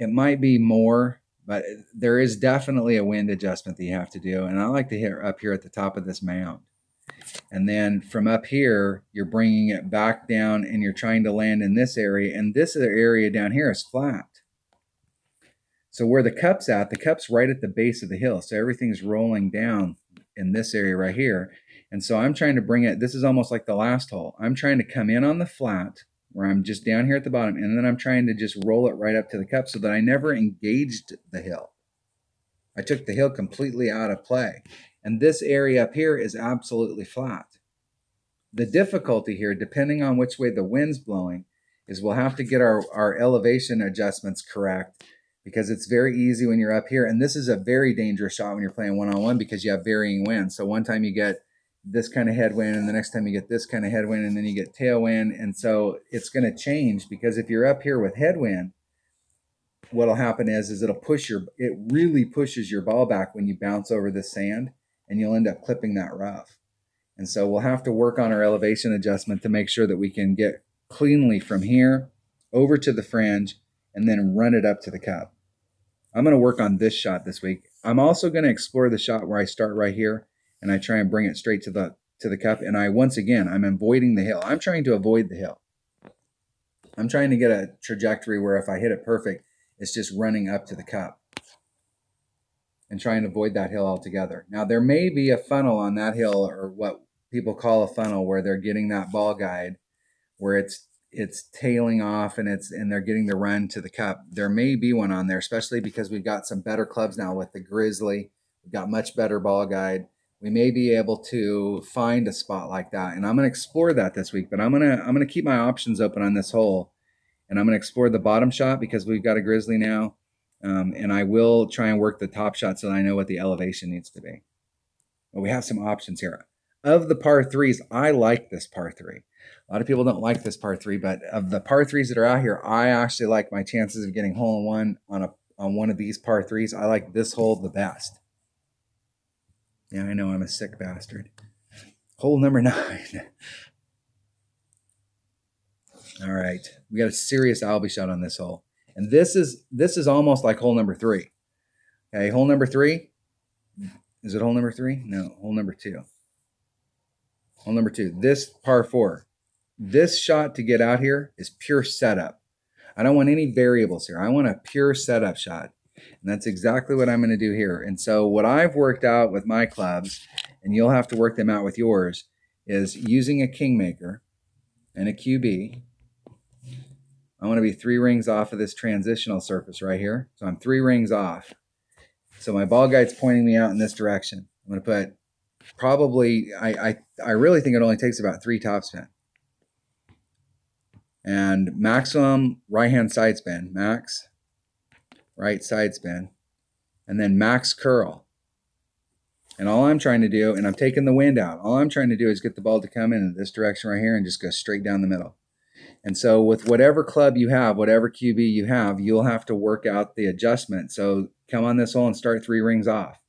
might be more, but there is definitely a wind adjustment that you have to do. And I like to hit up here at the top of this mound. And then from up here, you're bringing it back down and you're trying to land in this area. And this area down here is flat. So where the cup's at, the cup's right at the base of the hill. So everything's rolling down in this area right here. And so I'm trying to bring it, this is almost like the last hole. I'm trying to come in on the flat where I'm just down here at the bottom, and then I'm trying to just roll it right up to the cup so that I never engaged the hill. I took the hill completely out of play. And this area up here is absolutely flat. The difficulty here, depending on which way the wind's blowing, is we'll have to get our elevation adjustments correct, because it's very easy when you're up here. And this is a very dangerous shot when you're playing one-on-one because you have varying winds. So one time you get this kind of headwind, and the next time you get this kind of headwind, and then you get tailwind. And so it's going to change, because if you're up here with headwind, what'll happen is it'll push it really pushes your ball back when you bounce over the sand, and you'll end up clipping that rough. And so we'll have to work on our elevation adjustment to make sure that we can get cleanly from here over to the fringe and then run it up to the cup. I'm going to work on this shot this week. I'm also going to explore the shot where I start right here and I try and bring it straight to the cup. And I'm avoiding the hill. I'm trying to avoid the hill. I'm trying to get a trajectory where if I hit it perfect, it's just running up to the cup, and trying to avoid that hill altogether. Now, there may be a funnel on that hill, or what people call a funnel, where they're getting that ball guide, where it's tailing off and they're getting the run to the cup. There may be one on there, especially because we've got some better clubs now with the Grizzly. We've got much better ball guide. We may be able to find a spot like that, and I'm going to explore that this week. But I'm gonna keep my options open on this hole, and I'm going to explore the bottom shot because we've got a Grizzly now. And I will try and work the top shot so that I know what the elevation needs to be. But we have some options here. Of the par threes, I like this par three. A lot of people don't like this par three, but of the par threes that are out here, I actually like my chances of getting hole-in-one on one of these par threes. I like this hole the best. Yeah, I know I'm a sick bastard. Hole number 9. All right, we got a serious Albie shot on this hole. And this is almost like hole number 3. Okay, hole number 3. Is it hole number 3? No, hole number 2. Hole number 2. This par 4. This shot to get out here is pure setup. I don't want any variables here. I want a pure setup shot. And that's exactly what I'm going to do here. And so what I've worked out with my clubs, and you'll have to work them out with yours, is using a Kingmaker and a QB. I want to be 3 rings off of this transitional surface right here. So I'm 3 rings off. So my ball guide's pointing me out in this direction. I'm going to put probably, I really think it only takes about 3 topspin. And maximum right-hand side spin, max right side spin, and then max curl. And all I'm trying to do, and I'm taking the wind out, all I'm trying to do is get the ball to come in this direction right here and just go straight down the middle. And so with whatever club you have, whatever QB you have, you'll have to work out the adjustment. So come on this hole and start 3 rings off.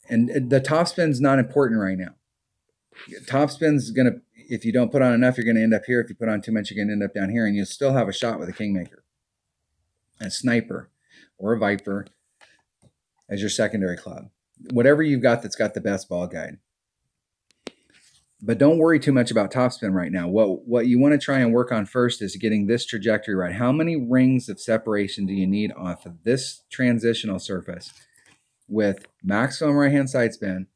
And the top spin's not important right now. Top spin's going to, if you don't put on enough, you're going to end up here. If you put on too much, you're going to end up down here, and you'll still have a shot with a Kingmaker, a Sniper, or a Viper as your secondary club. Whatever you've got that's got the best ball guide. But don't worry too much about topspin right now. What you want to try and work on first is getting this trajectory right. How many rings of separation do you need off of this transitional surface with maximum right-hand side spin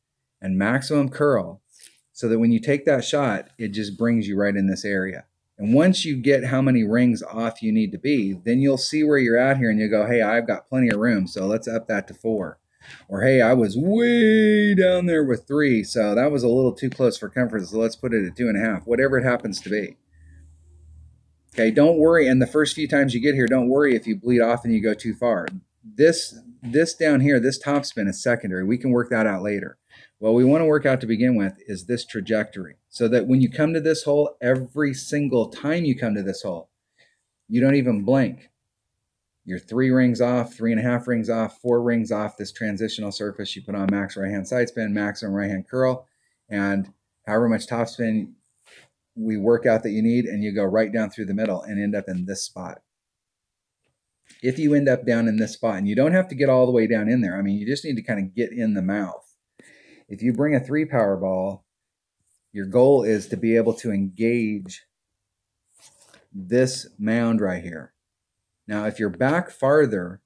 and maximum curl, so that when you take that shot, it just brings you right in this area. And once you get how many rings off you need to be, then you'll see where you're at here and you go, hey, I've got plenty of room, so let's up that to 4. Or, hey, I was way down there with 3, so that was a little too close for comfort, so let's put it at 2.5, whatever it happens to be. Okay, don't worry, and the first few times you get here, don't worry if you bleed off and you go too far. This down here, this topspin is secondary. We can work that out later. What we want to work out to begin with is this trajectory, so that when you come to this hole, every single time you come to this hole, you don't even blink. You're 3 rings off, 3.5 rings off, 4 rings off this transitional surface. You put on max right-hand side spin, maximum right-hand curl, and however much topspin we work out that you need, and you go right down through the middle and end up in this spot. If you end up down in this spot, and you don't have to get all the way down in there, I mean, you just need to kind of get in the mouth. If you bring a 3 power ball, your goal is to be able to engage this mound right here. Now, if you're back farther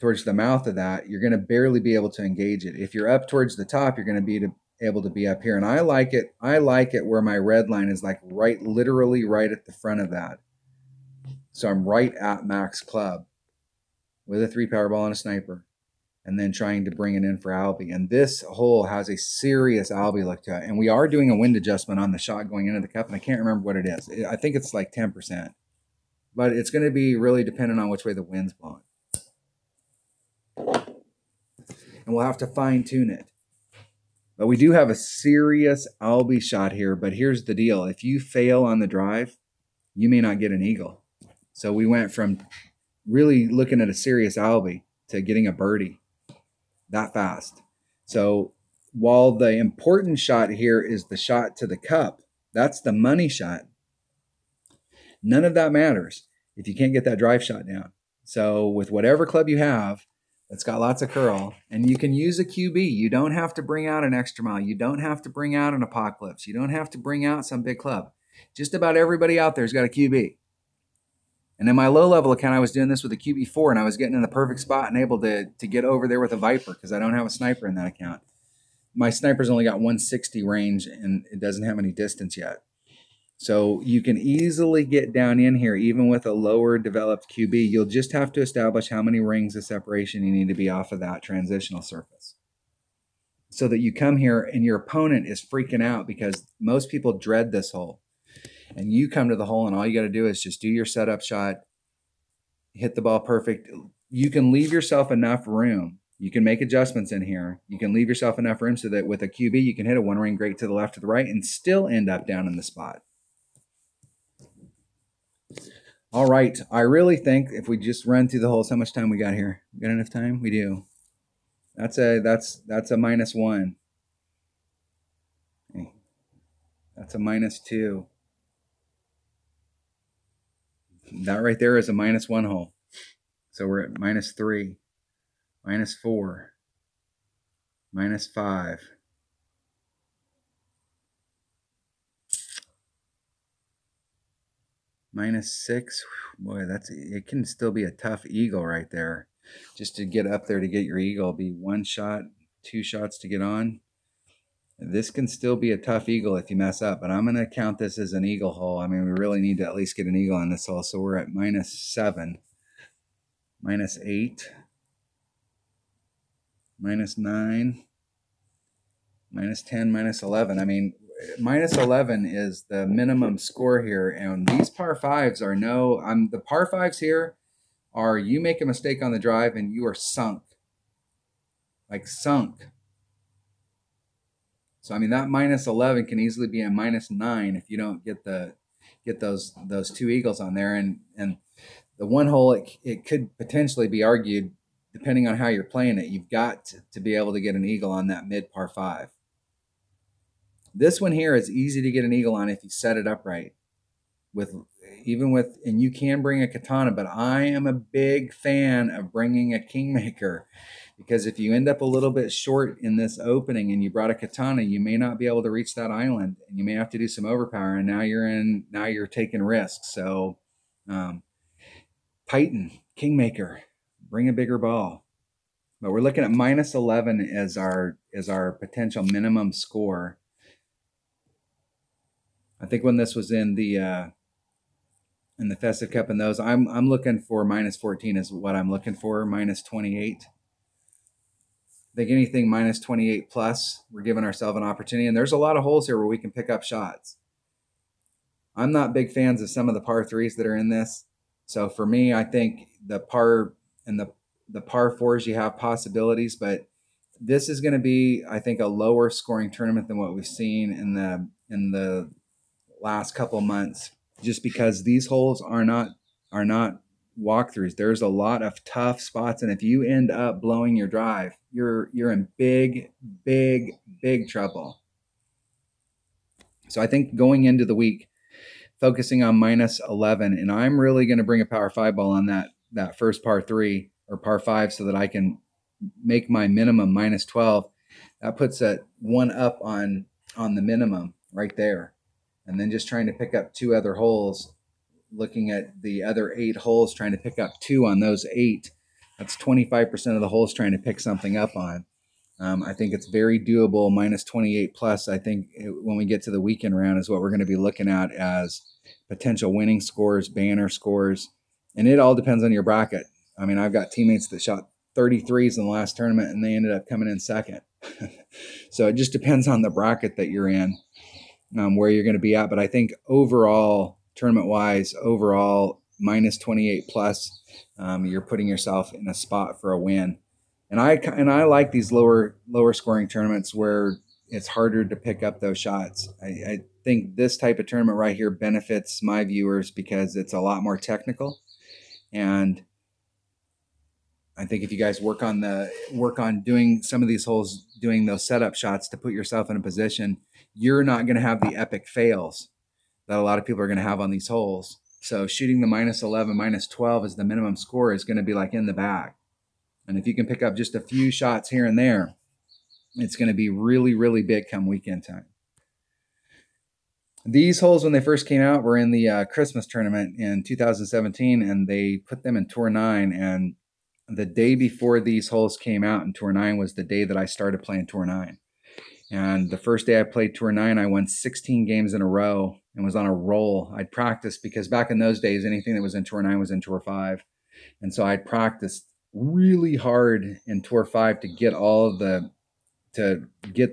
towards the mouth of that, you're going to barely be able to engage it. If you're up towards the top, you're going to be able to be up here. And I like it where my red line is like literally right at the front of that. So I'm right at max club with a 3 power ball and a sniper, and then trying to bring it in for Albie. And this hole has a serious Albie look to it. And we are doing a wind adjustment on the shot going into the cup, and I can't remember what it is. I think it's like 10%. But it's going to be really dependent on which way the wind's blowing. And we'll have to fine tune it. But we do have a serious Albie shot here. But here's the deal. If you fail on the drive, you may not get an eagle. So we went from really looking at a serious Albie to getting a birdie that fast. So while the important shot here is the shot to the cup, that's the money shot. None of that matters if you can't get that drive shot down. So with whatever club you have that's got lots of curl, and you can use a QB. You don't have to bring out an extra mile. You don't have to bring out an Apocalypse. You don't have to bring out some big club. Just about everybody out there has got a QB. And in my low-level account, I was doing this with a QB4, and I was getting in the perfect spot and able to get over there with a Viper because I don't have a sniper in that account. My sniper's only got 160 range, and it doesn't have any distance yet. So you can easily get down in here, even with a lower developed QB. You'll just have to establish how many rings of separation you need to be off of that transitional surface, so that you come here and your opponent is freaking out because most people dread this hole. And you come to the hole, and all you got to do is just do your setup shot, hit the ball perfect. You can leave yourself enough room. You can make adjustments in here. You can leave yourself enough room so that with a QB, you can hit a 1 ring great to the left or the right and still end up down in the spot. All right. I really think if we just run through the holes, how much time we got here? We got enough time? We do. That's a -1. Okay. That's a -2. That right there is a -1 hole. So we're at -3, -4, -5. -6. Boy, it can still be a tough eagle right there. Just to get up there to get your eagle, it'll be 1 shot, 2 shots to get on. This can still be a tough eagle if you mess up, but I'm going to count this as an eagle hole. I mean, we really need to at least get an eagle on this hole. So we're at -7, -8, -9, -10, -11. I mean, -11 is the minimum score here, and these par 5s are the par 5s here are you make a mistake on the drive and you are sunk. Like sunk. So I mean that -11 can easily be a -9 if you don't get those 2 eagles on there, and the 1 hole it could potentially be argued, depending on how you're playing it, you've got to be able to get an eagle on that mid par 5. This one here is easy to get an eagle on if you set it up right. And you can bring a katana, but I am a big fan of bringing a kingmaker, because if you end up a little bit short in this opening and you brought a katana, you may not be able to reach that island, and you may have to do some overpower, and now you're taking risks. So Titan, kingmaker, bring a bigger ball. But we're looking at minus 11 as our potential minimum score. I think when this was in the Festive Cup and those, I'm looking for minus 14 is what I'm looking for, minus 28. I think anything minus 28 plus, we're giving ourselves an opportunity. And there's a lot of holes here where we can pick up shots. I'm not big fans of some of the par threes that are in this. So for me, I think the par and the par fours, you have possibilities, but this is going to be, I think, a lower scoring tournament than what we've seen in the last couple months, just because these holes are not walkthroughs. There's a lot of tough spots, and if you end up blowing your drive, you're in big trouble. So I think going into the week, focusing on minus 11, and I'm really going to bring a power 5 ball on that first par 3 or par 5 so that I can make my minimum minus 12. That puts it one up on the minimum right there. And then just trying to pick up 2 other holes, looking at the other 8 holes, trying to pick up 2 on those 8. That's 25% of the holes trying to pick something up on. I think it's very doable, minus 28 plus. I think when we get to the weekend round is what we're going to be looking at as potential winning scores, banner scores. And it all depends on your bracket. I mean, I've got teammates that shot 33s in the last tournament and they ended up coming in second. So it just depends on the bracket that you're in, where you're going to be at. But I think overall, tournament-wise, overall, minus 28 plus, you're putting yourself in a spot for a win. And I like these lower scoring tournaments where it's harder to pick up those shots. I think this type of tournament right here benefits my viewers because it's a lot more technical. And I think if you guys work on doing some of these holes, doing those setup shots to put yourself in a position, you're not going to have the epic fails that a lot of people are going to have on these holes. So shooting the minus 11, minus 12 as the minimum score is going to be like in the bag. And if you can pick up just a few shots here and there, it's going to be really big come weekend time. These holes, when they first came out, were in the Christmas tournament in 2017, and they put them in Tour 9. And the day before these holes came out in Tour 9 was the day that I started playing Tour 9. And the first day I played Tour 9, I won 16 games in a row and was on a roll. I'd practiced because back in those days, anything that was in Tour 9 was in Tour 5. And so I'd practiced really hard in Tour 5 to get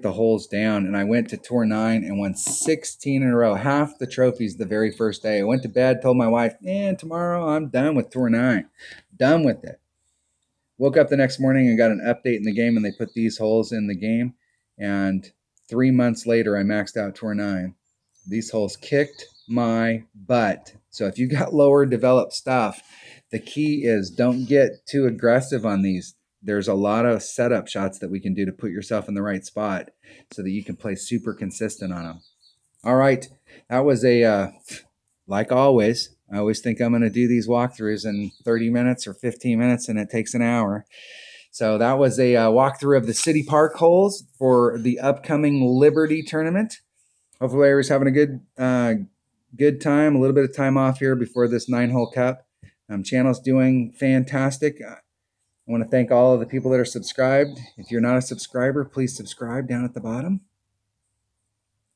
the holes down. And I went to Tour 9 and won 16 in a row, half the trophies the very first day. I went to bed, told my wife, man, tomorrow I'm done with Tour 9. Done with it. Woke up the next morning and got an update in the game, and they put these holes in the game. And 3 months later, I maxed out Tour 9. These holes kicked my butt. So if you got lower developed stuff, the key is don't get too aggressive on these. There's a lot of setup shots that we can do to put yourself in the right spot so that you can play super consistent on them. All right, that was like always, I always think I'm going to do these walkthroughs in 30 minutes or 15 minutes, and it takes an hour. So that was a walkthrough of the City Park holes for the upcoming Liberty tournament. Hopefully everybody's having a good time, a little bit of time off here before this 9-hole cup. Channel's doing fantastic. I want to thank all of the people that are subscribed. If you're not a subscriber, please subscribe down at the bottom.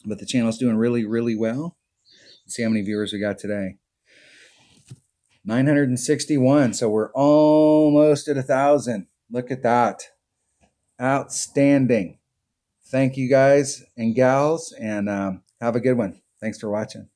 But the channel's doing really well. Let's see how many viewers we got today. 961, so we're almost at 1,000. Look at that. Outstanding. Thank you guys and gals, and have a good one. Thanks for watching.